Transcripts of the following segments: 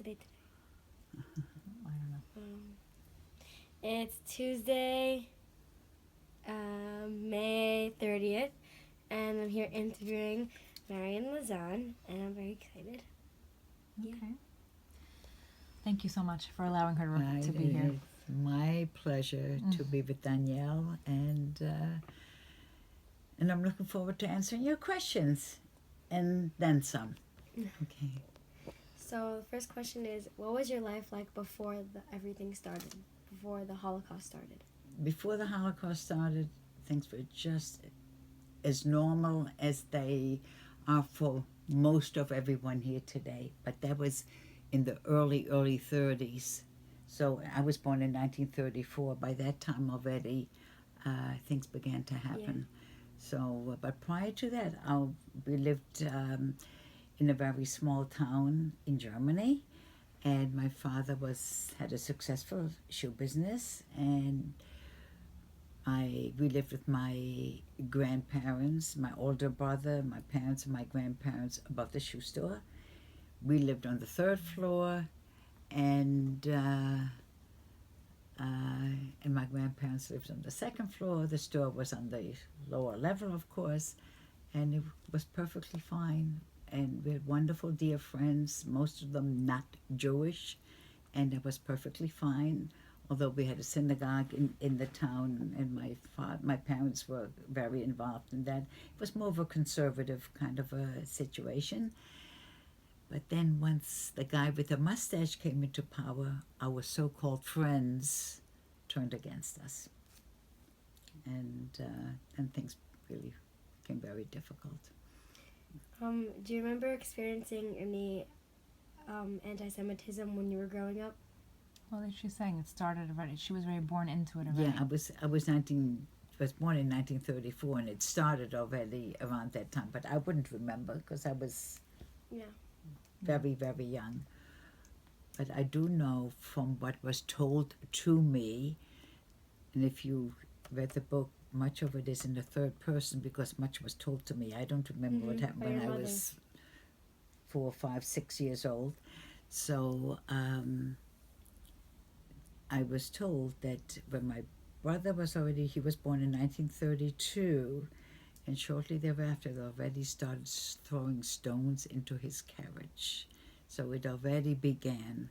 today? I don't know. It's Tuesday, May 30th, and I'm here interviewing Marion Lazan, and I'm very excited. Okay. Thank you so much for allowing her to be here. It's my pleasure to be with Danielle, and I'm looking forward to answering your questions, and then some. Okay. So the first question is, what was your life like before everything started, before the Holocaust started? Before the Holocaust started, things were just as normal as they are for most of everyone here today. But that was in the early 30s. So I was born in 1934. By that time already, things began to happen. Yeah. So, but prior to that, we lived in a very small town in Germany, and my father had a successful shoe business, and we lived with my grandparents, my older brother, my parents, and my grandparents above the shoe store. We lived on the third floor, and my grandparents lived on the second floor. The store was on the lower level, of course, and it was perfectly fine. And we had wonderful, dear friends, most of them not Jewish, and it was perfectly fine. Although we had a synagogue in the town, and my parents were very involved in that. It was more of a conservative kind of a situation. But then once the guy with the mustache came into power, our so-called friends turned against us. And things really became very difficult. Do you remember experiencing any anti-Semitism when you were growing up? Well, she's saying it started already. She was already born into it already. Yeah, I was born in 1934, and it started already around that time. But I wouldn't remember because I was very, very young. But I do know from what was told to me, and if you read the book, much of it is in the third person because much was told to me. I don't remember what happened when I was 4, 5, 6 years old. So I was told that when my brother he was born in 1932, and shortly thereafter they already started throwing stones into his carriage. So it already began,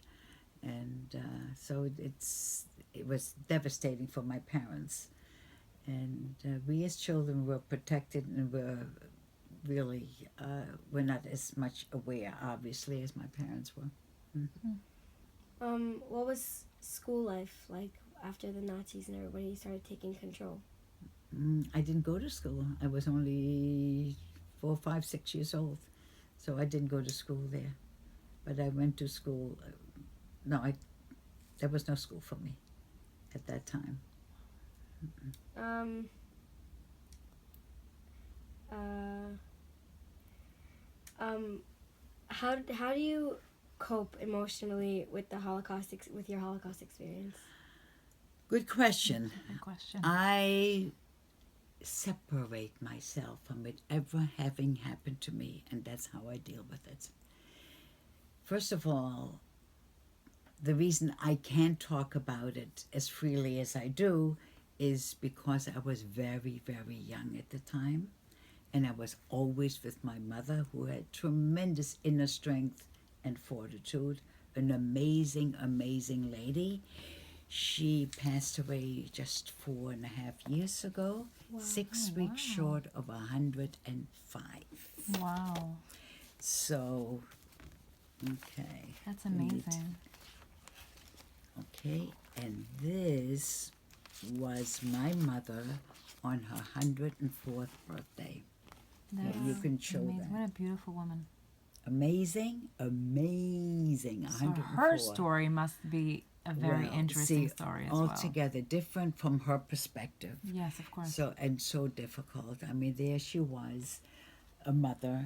and so it was devastating for my parents. And we as children were protected, and we're not as much aware, obviously, as my parents were. What was school life like after the Nazis and everybody started taking control? I didn't go to school. I was only 4, 5, 6 years old, so I didn't go to school there. But I went to school. There was no school for me at that time. How do you cope emotionally with the Holocaust with your Holocaust experience? Good question. Good question. I separate myself from it ever having happened to me, and that's how I deal with it. First of all, the reason I can't talk about it as freely as I do is because I was very, very young at the time, and I was always with my mother, who had tremendous inner strength and fortitude, an amazing, amazing lady. She passed away just 4.5 years ago, Wow. 6 weeks short of 105. Wow. So, okay. That's amazing. Okay, and this was my mother on her 104th birthday. That's You can show amazing. that. What a beautiful woman. Amazing, amazing. So 104. her story must be a very interesting story as well. Altogether different from her perspective. Yes, of course. So difficult. I mean, there she was, a mother,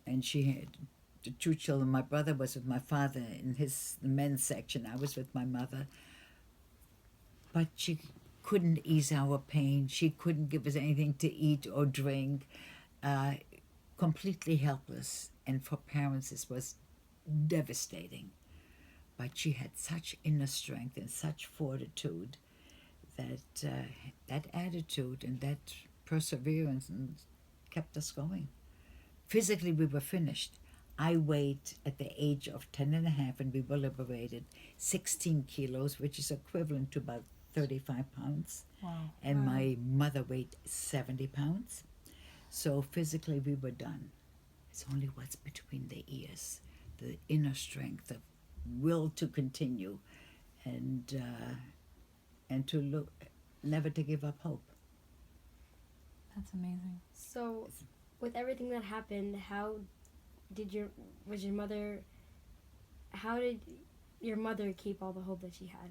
and she had the 2 children. My brother was with my father in the men's section. I was with my mother. But she couldn't ease our pain. She couldn't give us anything to eat or drink. Completely helpless. And for parents, this was devastating. but she had such inner strength and such fortitude that that attitude and that perseverance and kept us going. Physically, we were finished. I weighed at the age of 10 and a half, and we were liberated, 16 kilos, which is equivalent to about 35 pounds. Wow. And my mother weighed 70 pounds. So physically, we were done. It's only what's between the ears, the inner strength, the will to continue, and to look, never to give up hope. That's amazing. So, with everything that happened, how did your mother keep all the hope that she had?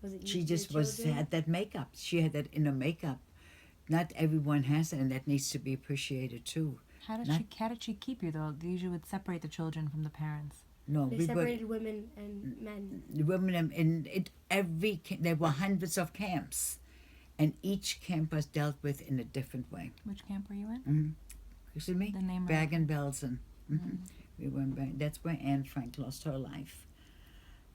Was it you, She just your children? had that makeup. She had that inner makeup. Not everyone has it, and that needs to be appreciated too. How did she keep you though? They usually would separate the children from the parents. No, They separated women and men. women in it, there were hundreds of camps, and each camp was dealt with in a different way. Which camp were you in? Excuse me? The name of Bergen-Belsen. We were that's where Anne Frank lost her life.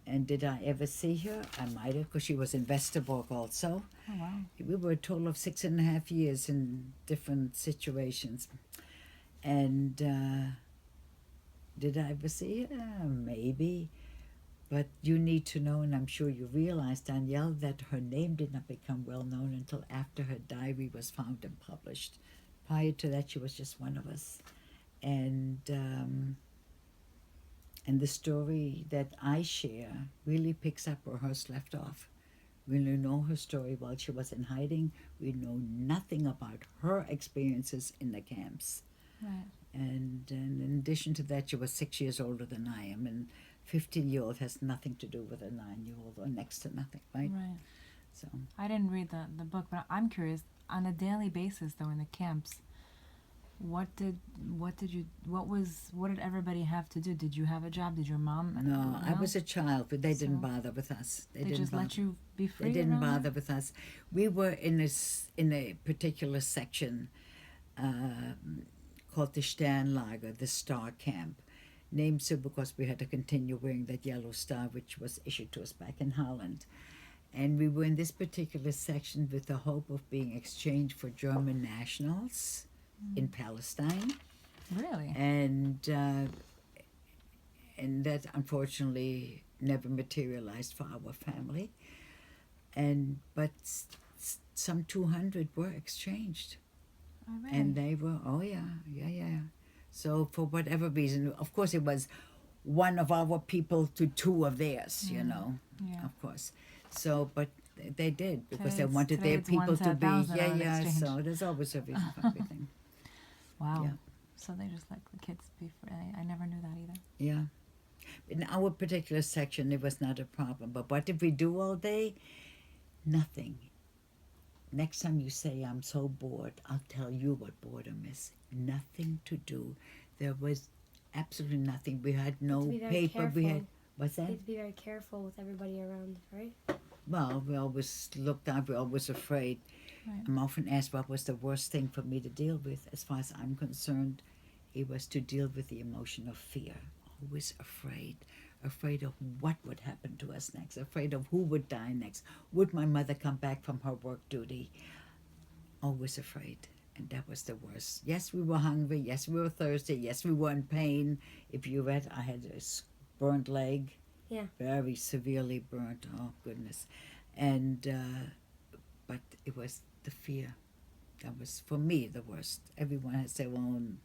And did I ever see her? I might have, because she was in Westerbork also. Oh wow. We were a total of 6.5 years in different situations. And did I ever see her? Maybe. But you need to know, and I'm sure you realize, Danielle, that her name did not become well known until after her diary was found and published. Prior to that, she was just one of us. And the story that I share really picks up where hers left off. We know her story while she was in hiding. We know nothing about her experiences in the camps. Right. And in addition to that, she was 6 years older than I am, and 15-year-old has nothing to do with a 9-year-old, or next to nothing, right? Right. So I didn't read the book, but I'm curious. On a daily basis, though, in the camps, what did everybody have to do? Did you have a job? Did your mom? no, I was a child, but they didn't So bother with us. They just let you be free. They didn't around bother there? with us. We were in a particular section called the Sternlager, the Star Camp, named so because we had to continue wearing that yellow star, which was issued to us back in Holland. And we were in this particular section with the hope of being exchanged for German nationals in Palestine. Really? And that unfortunately never materialized for our family. But some 200 were exchanged. Oh, really? And they were, oh yeah. So for whatever reason, of course it was one of our people to two of theirs, you know, Yeah. of course. So, but they did, because they Today wanted their it's one people to to be, 1,000 on exchange. so there's always a reason for everything. Wow. Yeah. So they just let the kids be free. I never knew that either. Yeah. In our particular section, it was not a problem. But what did we do all day? Nothing. Next time you say, I'm so bored, I'll tell you what boredom is. Nothing to do. There was absolutely nothing. We had no be very paper. We had, careful. what's You that? have to be very careful with everybody around, right? Well, we always looked out. We were always afraid. Right. I'm often asked what was the worst thing for me to deal with. As far as I'm concerned, it was to deal with the emotion of fear. Always afraid of what would happen to us next, afraid of who would die next. Would my mother come back from her work duty? Always afraid. And that was the worst. Yes, we were hungry. Yes, we were thirsty. Yes, we were in pain. If you read, I had a burnt leg. Yeah. Very severely burnt. Oh, goodness. And, but it was the fear. That was, for me, the worst. Everyone has their own.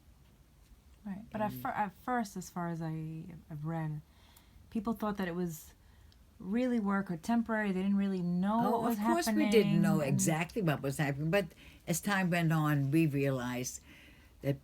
Right. But at first, as far as I've read, people thought that it was really work or temporary. They didn't really know what was of course happening. we didn't know and- exactly what was happening. But as time went on, we realized that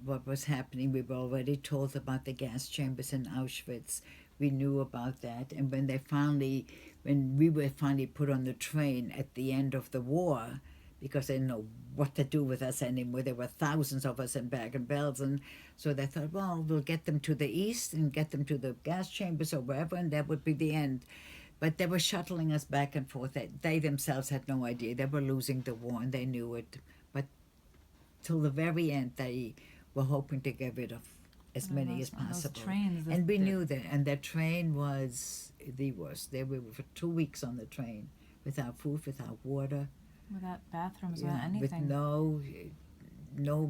what was happening. We were already told about the gas chambers in Auschwitz. We knew about that. And when we were finally put on the train at the end of the war, because they didn't know what to do with us anymore. There were thousands of us in Bergen-Belsen. So they thought, well, we'll get them to the east and get them to the gas chambers or wherever, and that would be the end. But they were shuttling us back and forth. They themselves had no idea. They were losing the war, and they knew it. But till the very end, they were hoping to get rid of as On many those- as on those possible. trains, And we knew that, and that train was the worst. They were for 2 weeks on the train, without food, without water, without bathrooms, without with anything. no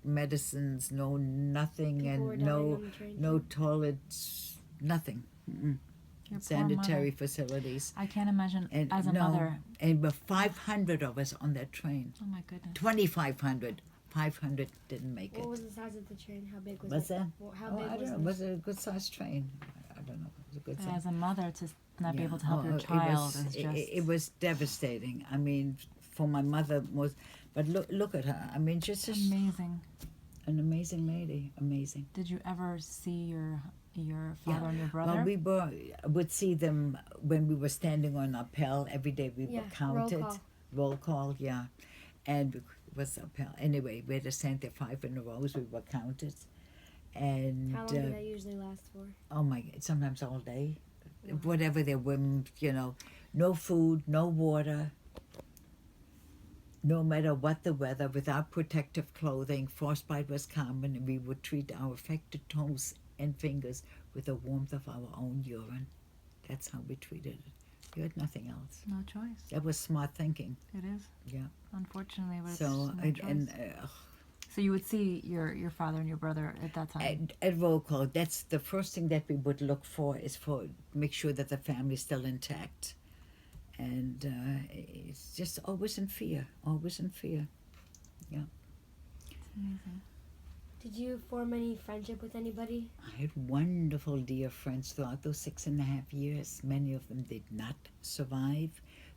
medicines, no nothing, People were and dying no on the train. no toilets, nothing. Mm-mm. Your poor Sanitary mother. facilities. I can't imagine And as a no, mother. and were 500 of us on that train. Oh my goodness. 2,500. 500 didn't make it. What was the size of the train? How big was What's it? that? How Oh, big I was don't it? know. Was it a good sized train? I don't know. It was a good And size. as a mother, to not be Yeah. able to help Oh, your it child was, is just. it was devastating. I mean, for my mother was, but look at her. I mean, just amazing. an amazing lady. Amazing. Did you ever see your father and your brother? Well, would see them when we were standing on appel every day. We Yeah, were counted. roll call. Roll call, yeah. And it was appel. Anyway, we had to stand there 5 in a row. We were counted. And How long did that usually last for? oh my, sometimes all day. Wow. Whatever their whim, no food, no water, no matter what the weather, without protective clothing. Frostbite was common, and we would treat our affected toes and fingers with the warmth of our own urine. That's how we treated it. You had nothing else. No choice. That was smart thinking. It is. Yeah. Unfortunately, it was So, no choice. So you would see your father and your brother at that time. at roll call, that's the first thing that we would look for, is for make sure that the family's still intact. And it's just always in fear, always in fear. It's amazing. Did you form any friendship with anybody? I had wonderful, dear friends throughout those 6.5 years. Many of them did not survive.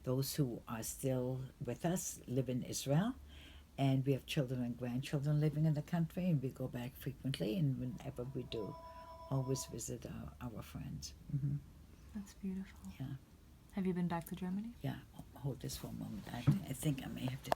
Those who are still with us live in Israel, and we have children and grandchildren living in the country, and we go back frequently, and whenever we do, always visit our friends. Mm-hmm. That's beautiful. Yeah. Have you been back to Germany? Yeah, hold this for a moment. I think I may have to